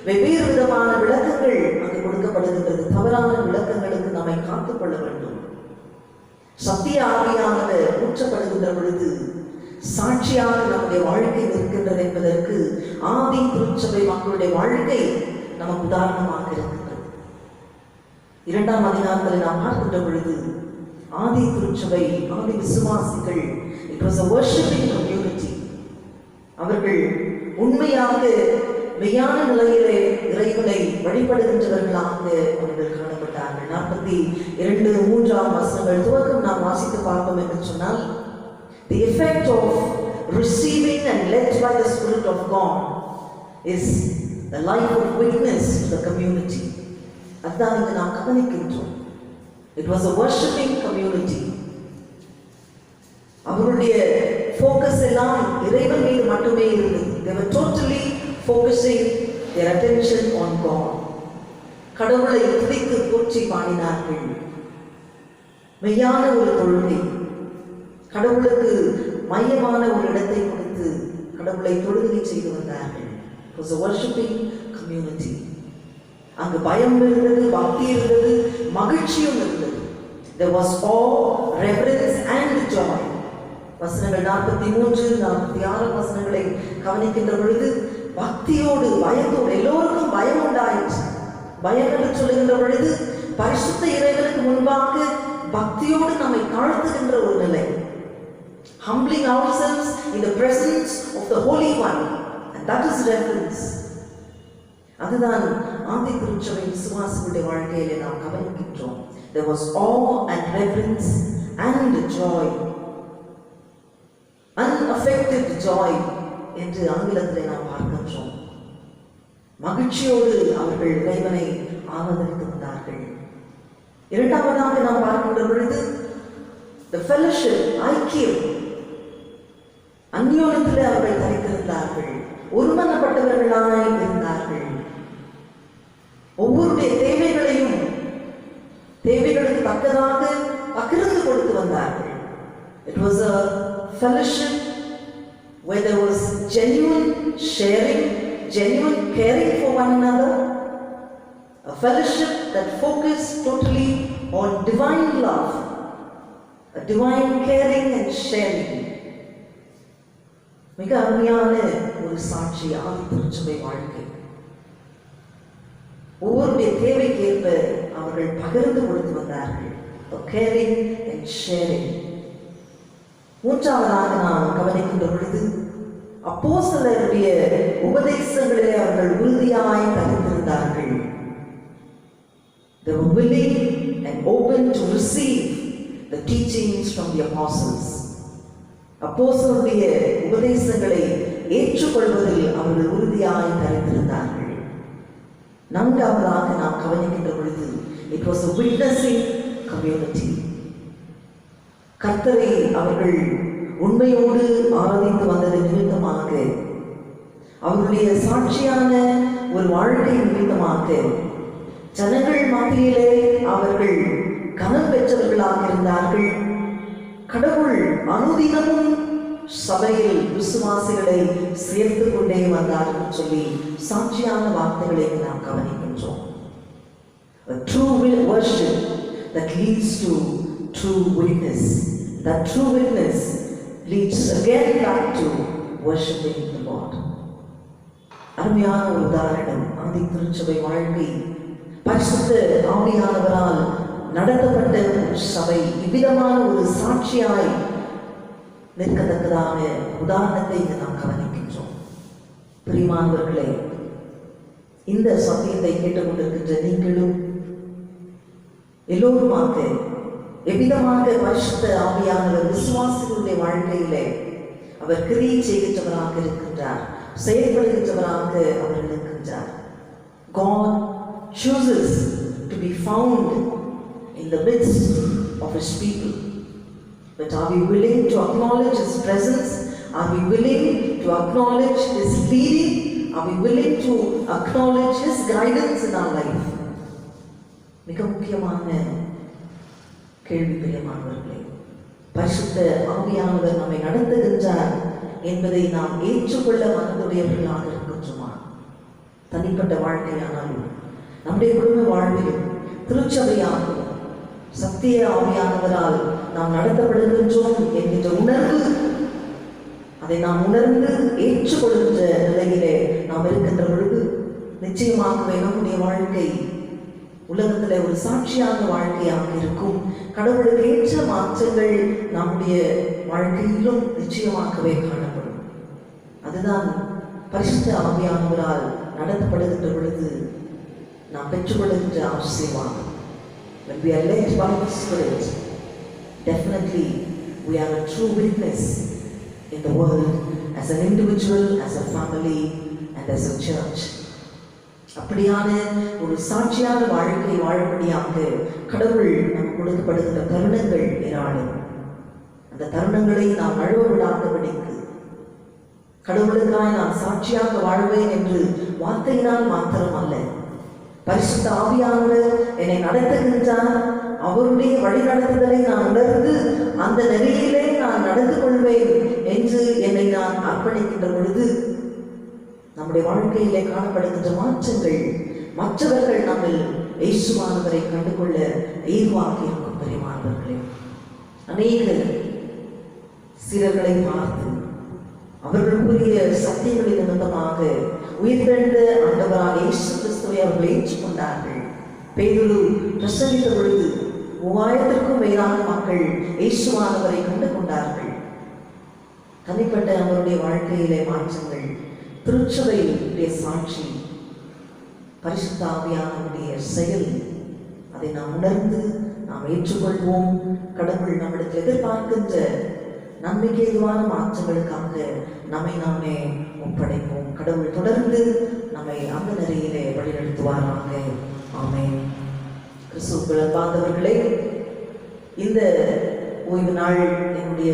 வெவ்வேறு விதமான விளக்கங்கள் அங்கு கொடுக்கப்படுகின்றது. தவறான விளக்கங்களுக்கு நம்மை காத்துக்கொள்ள வேண்டும். சத்திய ஆவியானவர் ஊற்றப்படுகின்ற பொழுது சாட்சியாக நம்முடைய வாழ்க்கை இருக்கின்றது என்பதற்கு ஆதி திருச்சபை மக்களுடைய வாழ்க்கை நமக்கு உதாரணமாக இருக்கின்றது. 2ஆம் அதிகாரத்தில் நாம் பார்க்கின்ற பொழுது ஆதி திருச்சபை, ஆதி விசுவாசிகள், it was a worshiping community. அவர்கள் உண்மையாக மெய்யான நிலையிலே இறைவனை வழிபடுகின்றவர்களாக அவர்கள் காணப்பட்டார்கள். 42-3 வசனங்கள் துவக்கம் நாம் வாசித்து பார்ப்போம் என்று சொன்னால், the effect of receiving and led by the Spirit of God is the life of witness to the community. அதுதான் இங்கு நாம் கவனிக்கின்றோம். It was a worshiping community. அவருடைய focus எல்லாம் இறைவன் மீது மட்டுமே இருந்தது. They were totally focusing their attention on God. கடவுளை துதித்து போற்றி பாடினார்கள். மெய்யான ஒரு தொழுகை, கடவுளுக்கு மையமான ஒரு இடத்தை கொடுத்து கடவுளை தொழுகை செய்து வந்தார்கள். It was a worshiping community. அங்கு பயம் இருந்தது, பக்தி இருந்தது, மகிழ்ச்சியும் இருந்தது. There was awe, reverence and joy. வசனங்கள் 43-46 வசனங்களை கவனிக்கின்ற பொழுது பக்தியோடு பயத்தோடு எல்லோருக்கும் பயம் உண்டாயிற்று. பயம் என்று சொல்லுகின்ற பொழுது பரிசுத்த இறைவனுக்கு முன்பாக பக்தியோடு நம்மை தாழ்த்துகின்ற ஒரு நிலை. Humbling ourselves in the presence of the Holy One, and that is reverence. அதுதான் ஆதி திருச்சபை விசுவாசிகளுடைய வாழ்க்கையிலே நாம் கவனிக்கின்றோம். There was awe and reverence and joy. Unaffected joy என்று ஆங்கிலத்திலே நாம் பார்க்கின்றோம். மகிழ்ச்சியோடு அவர்கள் இறைவனை ஆராதித்து வந்தார்கள். இரண்டாவதாக நாம் பார்க்கின்ற பொழுது the fellowship, ஐக்கியம், அந்யோன்யத்திலே அவர்கள் தரித்திருந்தார்கள், ஒருமனப்பட்டவர்களாய் இருந்தார்கள். ஒவ்வொருடைய தேவைகளுக்கு தக்கதாக பகிர்ந்து கொடுத்து வந்தார்கள். It was a fellowship where there was genuine sharing, genuine caring for one another, a fellowship that focused totally on divine love, a divine caring and sharing. மிக அருமையான ஒரு சாட்சி ஆதி திருச்சபை வாழ்க்கை. ஒவ்வொருடைய தேவைக்கேற்ப அவர்கள் பகிர்ந்து கொடுத்து வந்தார்கள். caring and sharing. மூன்றாவதாக நாம் கவனிக்கின்ற பொழுது அப்போஸ்தலருடைய உபதேசங்களிலே அவர்கள் உறுதியாய் தரித்திருந்தார்கள். They were willing and open to receive the teachings from the apostles. அப்போஸ்தலருடைய உபதேசங்களை ஏற்றுக்கொள்வதில் அவர்கள் உறுதியாய் தரித்திருந்தார்கள். நான்காவதாக நாம் கவனிக்கின்ற பொழுது it was a witnessing community. கர்த்தரை அவர்கள் உண்மையோடு ஆராதித்து வந்தது நிமித்தமாக, அவருடைய சாட்சியான ஒரு வாழ்க்கை நிமித்தமாக ஜனங்கள் மத்தியிலே அவர்கள் கனம் பெற்றவர்களாக இருந்தார்கள். கடவுள் அனுதினமும் சபையில் விசுவாசிகளை சேர்த்து கொண்டே வந்தார் என்று சொல்லி சாட்சியான வார்த்தைகளை நாம் கவனிக்கின்றோம். A true worship that leads to true witness. That true witness leads again back to worshiping the Lord. அருமையான ஒரு உதாரணம் ஆதி திருச்சபை வாழ்க்கை. பரிசுத்த ஆவியானவரால் நடத்தப்பட்ட ஒரு சபை இவ்விதமான ஒரு சாட்சியாய் நிற்கத்தக்கதான உதாரணத்தை இங்கு நாம் கவனிக்கின்றோம். பிரியமானவர்களே, இந்த சத்தியத்தை கேட்டுக்கொண்டிருக்கின்ற நீங்களும் எல்லோருமாக எவ்விதமாக பரிசுத்த ஆவியானவர் விசுவாசிகளுடைய வாழ்க்கையிலே அவர் கிரியை செய்கின்றவராக இருக்கின்றார், செயல்படுகின்றவராக அவர் இருக்கின்றார். God chooses to be found in the midst of His people. But are we willing to acknowledge His presence? Are we willing to acknowledge His leading? Are we willing to acknowledge His guidance in our life? மிக முக்கியமான கேள்வி பிரியமானவர்களே, பரிசுத்த ஆவியானவர் நம்மை நடத்துகின்றார் என்பதை நாம் ஏற்றுக்கொள்ள மனதுடையவர்களாக இருக்கின்றோமா? தனிப்பட்ட வாழ்க்கையானாலும் நம்முடைய குடும்ப வாழ்விலும் திருச்சபையாகவும் சத்திய ஆவியானவரால் நாம் நடத்தப்படுகின்றோம் என்கின்ற உணர்வு, அதை நாம் உணர்ந்து ஏற்றுக்கொள்கின்ற நிலையிலே நாம் இருக்கின்ற பொழுது நிச்சயமாகவே நம்முடைய வாழ்க்கை உலகத்திலே ஒரு சாட்சியாக வாழ்க்கையாக இருக்கும். கடவுளுக்கு ஏற்ற மாற்றங்கள் நம்முடைய வாழ்க்கையிலும் நிச்சயமாகவே காணப்படும். அதுதான் பரிசுத்த ஆவியானவரால் நடத்தப்படுகின்ற பொழுது நாம் பெற்றுக்கொள்கின்ற ஆசீர்வாதம். When we are led by the Spirit, definitely we are a true witness in the world as an individual, as a family and as a church. அப்படியான ஒரு சாட்சியான வாழ்க்கை வாழும்படியாக கடவுள் நமக்கு கொடுக்கப்படுகின்ற தருணங்கள் ஏராளம். அந்த தருணங்களை நாம் நழுவ விடாதபடிக்கு கடவுளுக்காய் நான் சாட்சியாக வாழ்வேன் என்று வார்த்தையினால் மாத்திரம் அல்ல, பரிசுத்த ஆவியானவர் என்னை நடத்துகின்றார், அவருடைய வழிநடத்துதலை நான் உணர்ந்து அந்த நெறியிலே நான் நடந்து கொள்வேன் என்று என்னை நான் அர்ப்பணிக்கின்ற பொழுது நம்முடைய வாழ்க்கையிலே காணப்படுகின்ற மாற்றங்கள் மற்றவர்கள் நம்மில் இயேசுவானவரை கண்டுகொள்ள ஏதுவாக இருக்கும். பெரியமானவர்களே, அநேக சிலர்களை பார்த்து அவர்களுக்குரிய சத்தியங்களின் நிமித்தமாக உயிர்த்தெழுந்த ஆண்டவராக இயேசு கிறிஸ்துவை அவர்கள் ஏற்றுக்கொண்டார்கள். பேதுரு பிரசங்கித்த பொழுது 3000க்கும் மேலான மக்கள் இயேசுவானவரை கண்டு கொண்டார்கள். தனிப்பட்ட அவருடைய வாழ்க்கையிலே மாற்றங்கள், திருச்சபையுடைய சாட்சி, பரிசுத்த ஆவியானவருடைய செயல், அதை நாம் உணர்ந்து நாம் ஏற்றுக்கொள்வோம். கடவுள் நம்மிடத்தில் எதிர்பார்க்கின்ற நன்மைக்கு ஏதுவான மாற்றங்களுக்காக நம்மை நாமே ஒப்படைப்போம். கடவுள் தொடர்ந்து நம்மை அந்த நெறியிலே வழிநடத்துவாராக. ஆமென். கிறிஸ்துவுக்குள் அன்பார்ந்தவர்களே, இந்த ஓய்வு நாள் என்னுடைய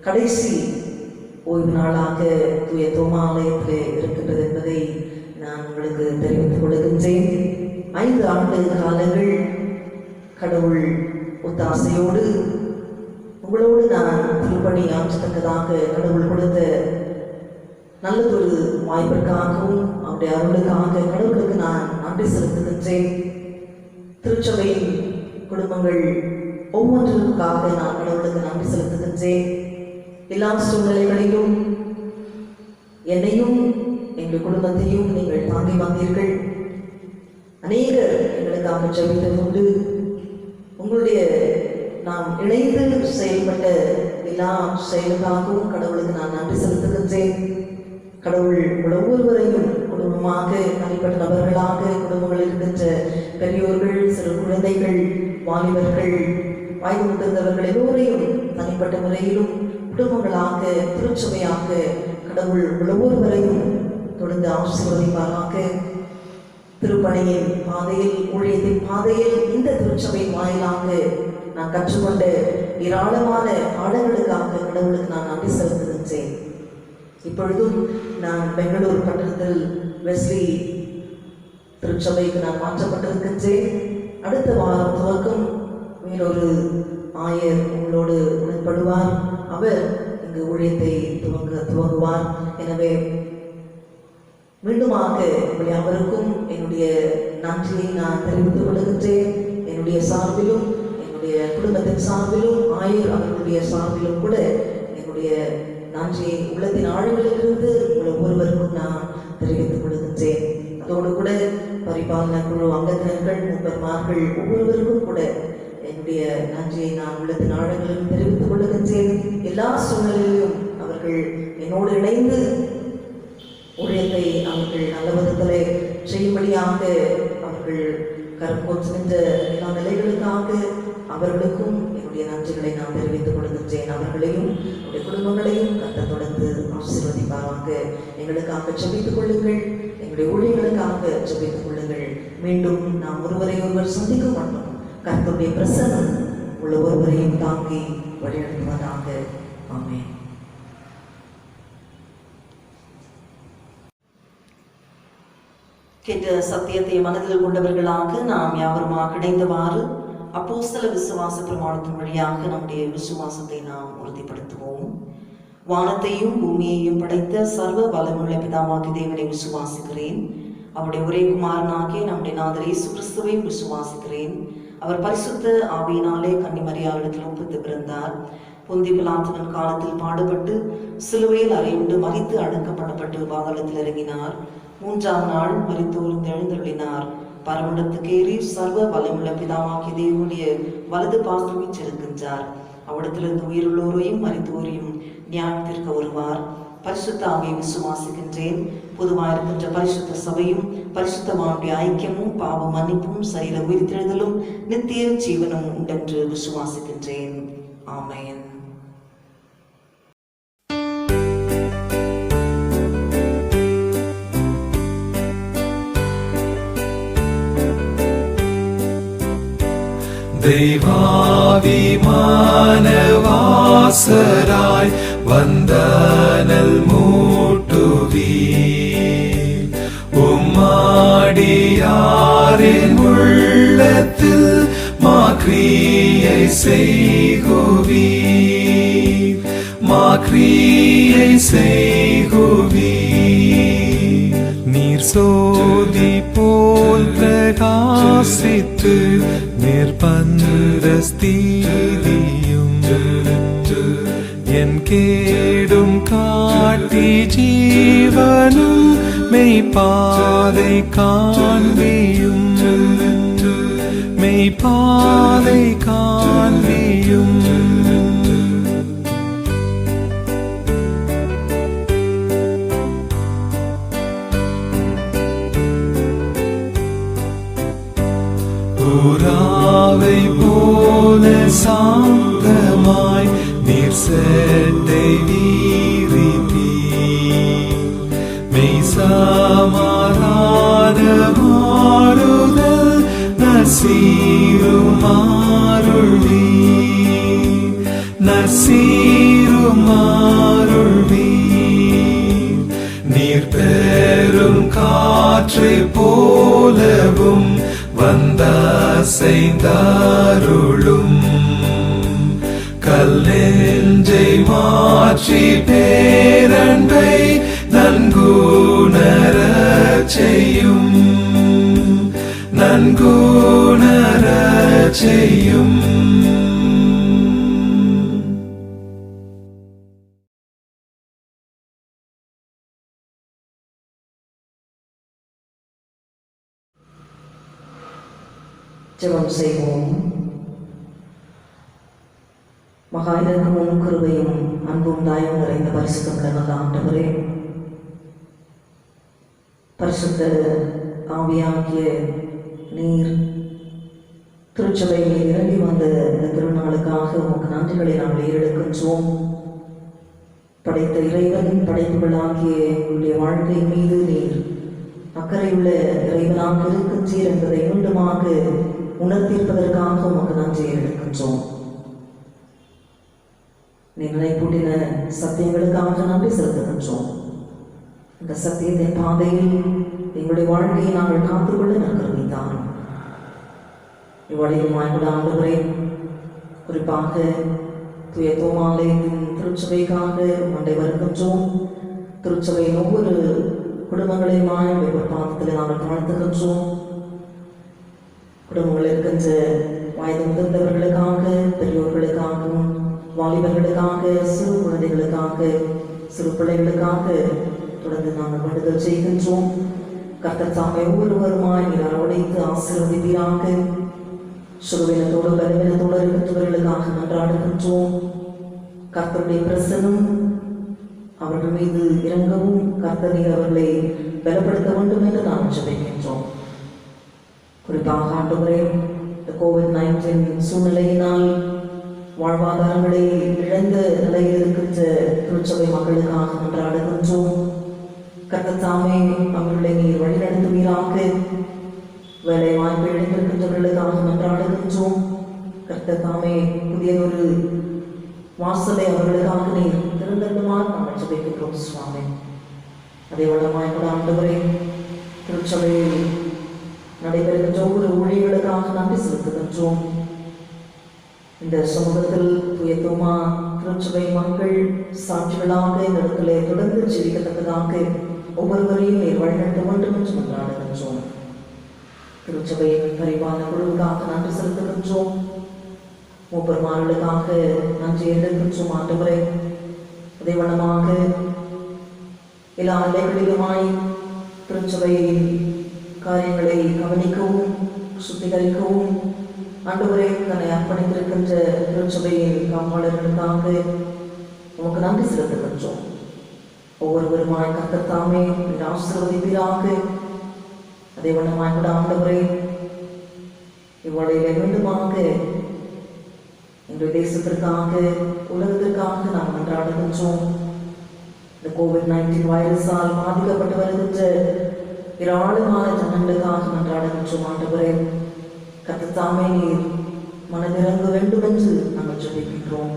கடைசி ஓய்வு நாளாக தூய தோமா ஆலயத்திலே இருக்கின்றது என்பதை நான் உங்களுக்கு தெரிவித்துக் கொள்கின்றேன். 5 ஆண்டு காலங்கள் கடவுள் ஒத்தாசையோடு உங்களோடு நான் திருப்பணி ஆற்றத்தக்கதாக கடவுள் கொடுத்த நல்லதொரு வாய்ப்பிற்காகவும் அவருடைய அருளுக்காக கடவுளுக்கு நான் நன்றி செலுத்துகின்றேன். திருச்சபை குடும்பங்கள் ஒவ்வொன்றுக்காக நான் கடவுளுக்கு நன்றி செலுத்துகின்றேன். எல்லா சூழ்நிலைகளிலும் என்னையும் எங்கள் குடும்பத்தையும் நீங்கள் தாங்கி வந்தீர்கள். அநேகர் எங்களுக்காக ஜெபித்தது உண்டு. உங்களுடைய நாம் இணைந்து செயல்பட்ட எல்லா செயலுக்காகவும் கடவுளுக்கு நான் நன்றி செலுத்துகின்றேன். கடவுள் ஒவ்வொருவரையும் குடும்பமாக, தனிப்பட்ட நபர்களாக, குடும்பங்கள் இருக்கின்ற பெரியோர்கள், சிறு குழந்தைகள், வாலிபர்கள், வயது முதிர்ந்தவர்கள் எல்லோரையும் தனிப்பட்ட முறையிலும் குடும்பங்களாக, திருச்சபையாக கடவுள் ஒவ்வொருவரையும் தொடர்ந்து ஆசீர்வதிப்பாராக. திருப்பணியின் பாதையில், ஊழியத்தின் பாதையில் இந்த திருச்சபை வாயிலாக நான் கற்றுக்கொண்ட ஏராளமான பாடங்களுக்காக கடவுளுக்கு நான் நன்றி செலுத்துகின்றேன். இப்பொழுதும் நான் பெங்களூர் பட்டணத்தில் வெஸ்லி திருச்சபைக்கு நான் மாற்றப்பட்டிருக்கின்றேன். அடுத்த வாரம் துவக்கம் வேறொரு ஆயர் உங்களோடு உடன்படுவார். அவர் இங்கு ஊழியத்தை துவங்குவார். எனவே மீண்டுமாக உங்கள் யாவருக்கும் என்னுடைய நன்றியை நான் தெரிவித்துக் கொள்கின்றேன். என்னுடைய சார்பிலும், என்னுடைய குடும்பத்தின் சார்பிலும், ஆயர் அவர்களுடைய சார்பிலும் கூட என்னுடைய நன்றியை உள்ளத்தின் ஆழங்களிலிருந்து உங்கள் ஒவ்வொருவருக்கும் நான் தெரிவித்துக் கொள்கின்றேன். அதோடு கூட பரிபாலன குழு அங்கத்தினர்கள், மூப்பர்மார்கள் ஒவ்வொருவருக்கும் கூட என்னுடைய நன்றியை நான் உள்ளத்தின் ஆழங்களிலும் தெரிவித்துக் கொள்கின்றேன். எல்லா சூழ்நிலையிலும் அவர்கள் என்னோடு இணைந்து ஊழியத்தை அவர்கள் நல்ல விதத்திலே செய்யும்படியாக அவர்கள் கருப்போற்று நின்ற எல்லா நிலைகளுக்காக அவர்களுக்கும் என்னுடைய நன்றிகளை நான் தெரிவித்துக் கொள்கின்றேன். அவர்களையும் அவருடைய குடும்பங்களையும் கர்த்தர் தொடர்ந்து ஆசீர்வதிப்பாராக. எங்களுக்காக ஜெபித்துக் கொள்ளுங்கள், எங்களுடைய ஊழியர்களுக்காக ஜெபித்துக் கொள்ளுங்கள். மீண்டும் நாம் ஒருவரை ஒருவர் சந்திக்க மாட்டோம். கர்த்தருடைய பிரசன்னம் உள்ள ஒருவரையும் தாங்கி வழிநடத்துவதாக. ஆமென். கேட்ட சத்தியத்தை மனதில் கொண்டவர்களாக நாம் யாவருமாக இணைந்தவாறு அப்போஸ்தல விசுவாச பிரமாணத்தின் வழியாக நம்முடைய விசுவாசத்தை நாம் உறுதிப்படுத்துவோம். வானத்தையும் பூமியையும் படைத்த சர்வ வல்லமையுள்ள பிதாவாகிய தேவனை விசுவாசிக்கிறேன். அவருடைய ஒரே குமாரனாகிய நம்முடைய நாதர் இயேசு கிறிஸ்துவை விசுவாசிக்கிறேன். அவர் பரிசுத்த ஆவியினாலே கன்னிமரியாளிடத்தில் ஒப்புத்து பிறந்தார். பொந்தி பிலாத்துவின் காலத்தில் பாடுபட்டு சிலுவையில் அறையுண்டு மரித்து அடக்கப்படப்பட்டு பாதாளத்தில் இறங்கினார். 3ஆம் நாள் மரித்தோர்ந்து எழுந்தருளினார். பரமண்டத்துக்கு ஏறி சர்வ வல்லமுள்ள பிதாவாகிய தேவனுடைய வலது பாசம் வீற்றிருக்கின்றார். அவ்விடத்திலிருந்து உயிருள்ளோரையும் மரித்தோரையும் நியாயத்திற்கு வருவார். பரிசுத்த ஆவியை விசுவாசிக்கின்றேன். பொதுவாயிருக்கின்ற பரிசுத்த சபையும் பரிசுத்தவானுடைய ஐக்கியமும் பாவ மன்னிப்பும் சரீர உயிர்த்தெழுதலும் நித்திய ஜீவனும் உண்டென்று விசுவாசிக்கின்றேன். ஆமென். தெய்வாவிமானவாசராய் வந்தனல் மூட்டுவீர். உம்மாடியாரின் உள்ளத்தில் மாக்ரியை செய்குவீர். மாக்ரியை செய்குவீர். நீர் சோதி போல் பிரகாசித்து நிர்பந்தஸ்தீதியும் என் கேடும் காட்டி ஜீவனும் மெய்ப்பாதை காண்பியும். மெய்ப்பாதை காண்பியும். புறாவை போல சாந்தமாய் நீர் செட்டை வீரிப்பீர். மெய் சமாதான மாறுதல் நசீருமாருள்வீர். நசீருமாருள்வீர். நீர் பெரும் காற்றை போலவும் வந்த செய்தாருளும். கல்லெஞ்சை மாற்றி பேரன்பை நன்குணரச் செய்யும். நன்குணரச் செய்யும். ஜெபம் செய்வோம். மகா இரக்கமும் கிருபையும் அன்பும் தயவும் நிறைந்த பரிசுத்தம் நல்ல ஆண்டவரே, பரிசுத்த ஆவியாகிய நீர் திருச்சபையில் இறங்கி வந்த இந்த திருநாளுக்காக உமக்கு நன்றிகளை நாங்கள் ஏறெடுக்கின்றோம். படைத்த இறைவனின் படைப்புகளாகிய எங்களுடைய வாழ்க்கை மீது நீர் அக்கறையுள்ள இறைவனாக இருக்கின்றீர் என்பதை மீண்டுமாக உணர்த்தியிருப்பதற்காக உமக்கு நன்றியை எடுக்கின்றோம். நீங்களை பூட்டின சத்தியங்களுக்காக நன்றி செலுத்துகின்றோம். இந்த சத்தியத்தின் பாதையில் எங்களுடைய வாழ்க்கையை நாங்கள் காத்துக்கொள்ள நற்கருவித்தான். இவ்வழியுமாய் கூட ஆண்டவரே, குறிப்பாக தூய தோமாலயத்தின் திருச்சபைக்காக மண்டை வருகின்றோம். திருச்சபையின் ஒவ்வொரு குடும்பங்களையுமாய் ஒரு பாதத்தில் நாங்கள் தாழ்த்துகின்றோம். குடும்பங்கள் இருக்கின்ற வயது முதிர்ந்தவர்களுக்காக, பெரியோர்களுக்காகவும், வாலிபர்களுக்காக, சிறு குழந்தைகளுக்காக, சிறு பிள்ளைகளுக்காக தொடர்ந்து நாங்கள் வேண்டுதல் செய்கின்றோம். கர்த்தர் தாமே ஒவ்வொருவருமாய் நீர் அரவணைத்து ஆசீர்வதிப்பீராக. சுகவீனத்தோடு பலவீனத்தோடு இருக்கின்றவர்களுக்காக மன்றாடுகின்றோம். கர்த்தருடைய பிரசன்னம் அவர்கள் மீது இறங்கவும், கர்த்தர் நீர் அவர்களை பலப்படுத்த வேண்டும் என்று நாம் ஜெபிக்கின்றோம். குறிப்பாக ஆண்டவரே, இந்த கோவிட்-19 சூழ்நிலையினால் வாழ்வாதாரங்களை இழந்த நிலையில் இருக்கின்ற திருச்சபை மக்களுக்காக மன்றாடுகின்றோம். கர்த்தர் தாமே அவர்களை நீர் வழிநடத்துவீராக. வேலை வாய்ப்பு இழந்திருக்கின்றவர்களுக்காக மன்றாடுகின்றோம். கர்த்தர் தாமே புதியதொரு வாசலை அவர்களுக்காக நீர் திறந்தடுமாறு நாங்கள் ஜெபிக்கின்றோம் சுவாமி. அதே வண்ணமாய் கூட ஆண்டவரே, திருச்சபையில் நடைபெறுகின்ற ஒவ்வொரு ஊழியர்களுக்காக நன்றி செலுத்துகின்றோம். இந்த சமூகத்தில் தூய தோமா திருச்சபை மக்கள் சாட்சிகளாக இந்த இடத்திலே தொடர்ந்து ஜீவிக்கத்தக்கதாக ஒவ்வொருவரையும் நீர் வழிநடத்த வேண்டும் என்று கொண்டாடுகின்றோம். திருச்சபையின் பரிபாலன குழுவுக்காக நன்றி செலுத்துகின்றோம். மூப்பர்மார்களுக்காக நன்றி எழுதுகின்றோம். ஆண்டவரே, அதே வண்ணமாக எல்லா நிலைகளிலுமாய் திருச்சபையின் காரியங்களை கவனிக்கவும் சுத்திகரிக்கவும் ஆண்டவரே தன்னை அர்ப்பணித்திருக்கின்ற திருச்சபையின் காப்பாளர்களுக்காக உமக்கு நன்றி செலுத்துகின்றோம். ஒவ்வொருவருமாய் கர்த்தர் தாமே ஆசீர்வதிப்பீராக. அதே வண்ணமாய் கூட ஆண்டவரே, இவ்வளையிலே மீண்டுமாக எங்கள் தேசத்திற்காக உலகத்திற்காக நாம் மன்றாடுகின்றோம். இந்த COVID-19 வைரஸால் பாதிக்கப்பட்டு வருகின்ற ஏராளமான ஜனங்களுக்காக மன்றாடுகின்றோம். ஆண்டவரே, கர்த்தர் தாமே நீர் மனதிறங்க வேண்டும் என்று நாங்கள் ஜெபிக்கின்றோம்.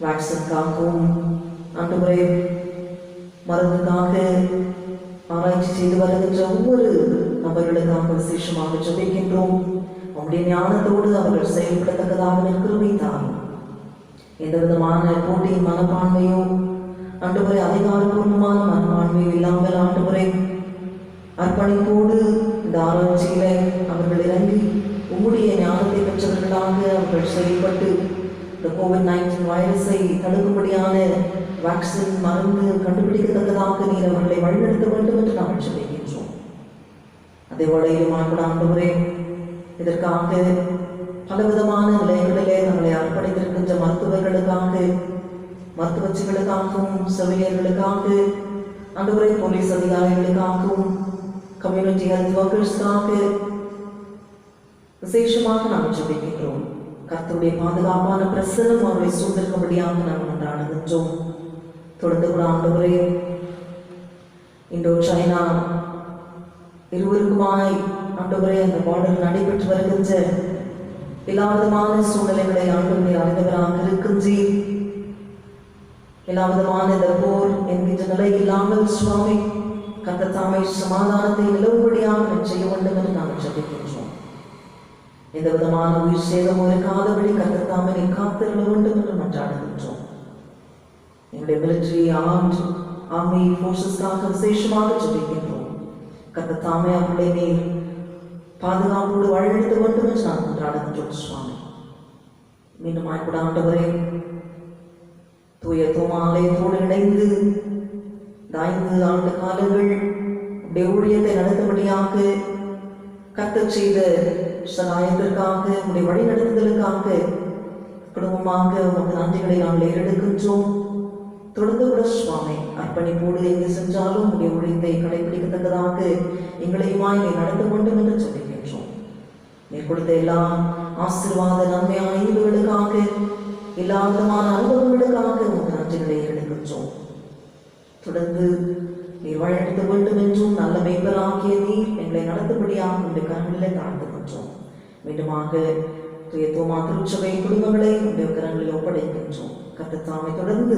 வேக்சினுக்காகவும் ஆண்டவரே, மருந்துக்காக ஆராய்ச்சி செய்து வருகின்ற ஒவ்வொரு நபர்களுக்காக விசேஷமாக ஜெபிக்கின்றோம். அவருடைய ஞானத்தோடு அவர்கள் செயல்படத்தக்கதாக நிற்கிறவை தான். எந்த விதமான போட்டியின் மனப்பான்மையோ ஆண்டவரே அதிகாரப்பூர்வமான மனப்பான்மையோ இல்லாமல் ஆண்டவரே அர்ப்பணிப்போடு இந்த ஆராய்ச்சியில அவர்கள் இறங்கி உங்களுடைய ஞானத்தை பெற்றவர்களாக அவர்கள் செயல்பட்டு இந்த COVID-19 வைரஸை தடுக்கும்படியான வேக்சின் மருந்து கண்டுபிடிக்கத்தக்கதாக நீர் அவர்களை வழிநடத்த வேண்டும் என்று நாங்கள் ஜெபிக்கின்றோம். அதே வழியிலுமாய் கூட ஆண்டவரே, இதற்காக பலவிதமான நிலைகளிலே நம்மளை அர்ப்பணித்திருக்கின்ற மருத்துவர்களுக்காக, மருத்துவச்சிகளுக்காகவும், செவிலியர்களுக்காக, ஆண்டவரே போலீஸ் அதிகாரிகளுக்காகவும், கம்யூனிட்டி ஹெல்த் ஒர்க்கர்ஸ்க்காக விசேஷமாக நாம் ஜெபிக்கின்றோம். கர்த்தருடைய பாதுகாப்பான பிரசன்னம் அவர்களை சூழ்ந்திருக்கும்படியாக நாம் கொண்டாடுகின்றோம். தொடர்ந்து கூட ஆண்டவரே, இந்தோ சைனா இருவருக்குமாய் ஆண்டவரே அந்த பார்டர் நடைபெற்று வருகின்ற எல்லா விதமான சூழ்நிலைகளை ஆண்டவரை அறிந்தவராக இருக்கின்றீர். எல்லா விதமான இந்த போர் என்கின்ற நிலை இல்லாமல் சுவாமி கர்த்தர் தாமே சமாதானத்தை நிலவும்படியாக செய்ய வேண்டும் என்று நாங்கள் ஜெபிக்கின்றோம். எந்த விதமான உயிர் சேதம் இருக்காதபடி கர்த்தர் தாமே காத்திருக்க வேண்டும் என்று மன்றாடுகின்றோம். எங்களுடைய மிலிட்டரி ஆர்மி போர்சஸ்க்காக விசேஷமாக ஜெபிக்கின்றோம். கர்த்தர் தாமே அவர்களை நீர் பாதுகாப்போடு வழிநடத்த வேண்டும் என்று நான் கொண்டாடுகின்றோம். சுவாமி, மீண்டும் கூட ஆண்டவரே, தூய தோமா ஆலயத்தோடு இணைந்து 5 ஆண்டு காலங்கள் உடைய ஊழியத்தை நடத்தும்படியாக கர்த்தர் செய்த சகாயத்திற்காக, உடைய வழிநடத்துதலுக்காக குடும்பமாக உமக்கு நன்றிகளை நாங்கள் ஏறெடுக்கின்றோம். தொடர்ந்து கூட சுவாமி அர்ப்பணிப்போடு எங்கு சென்றாலும் உடைய ஊழியத்தை கடைபிடிக்கத்தக்கதாக எங்களையுமாய் நீ நடத்த வேண்டும் என்று சொல்லிக்கின்றோம். நீர் கொடுத்த எல்லா ஆசீர்வாத நன்மையான ஈவுகளுக்காக, எல்லா விதமான அனுபவங்களுக்காக உமக்கு நன்றிகளை ஏறெடுக்கின்றோம். தொடர்ந்து நீர் வழிநடத்த வேண்டும் என்றும் நல்ல மேய்ப்பராகிய நீர் எங்களை நடத்தும்படியாக உடைய கரங்களிலே தாழ்த்துகின்றோம். மீண்டுமாக தூய தோமா திருச்சபை குடும்பங்களை உடைய கரங்களில் ஒப்படைக்கின்றோம். கர்த்தர் தாமே தொடர்ந்து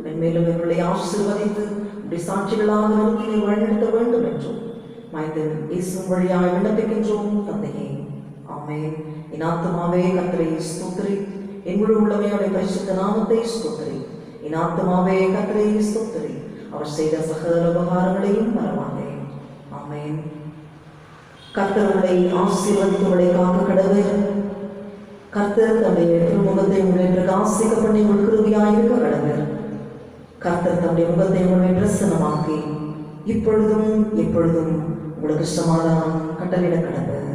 மென்மேலும் இவர்களை ஆசீர்வதித்து உடைய சாட்சிகளாக நிறுத்தி நீர் வழிநடத்த வேண்டும் என்றும் மைந்தன் இயேசு வழியாக விண்ணப்பிக்கின்றோம். தந்தையே, ஆமென். என் ஆத்துமாவே கர்த்தரை ஸ்தோத்திரி, என் முழு உள்ளமையுடைய பரிசுத்த நாமத்தை ஸ்தோத்திரி. என் ஆத்துமாவே கர்த்தரை ஸ்தோத்திரி, அவர் செய்த சகல உபகாரங்களையும் மறவாதே. ஆமென். கர்த்தர்களை ஆசீர்வதித்தவர்களை காக்க கடவர். கர்த்தர் தன்னுடைய திருமுகத்தை உங்களை பிரகாசிக்க பண்ணி உங்கள் கிருபையாயிருக்க கடவர். கர்த்தர் தன்னுடைய முகத்தை உங்களை பிரசன்னமாக்கி இப்பொழுதும் எப்பொழுதும் உங்களுக்கு சமாதானம் கட்டளையிட கடவர்.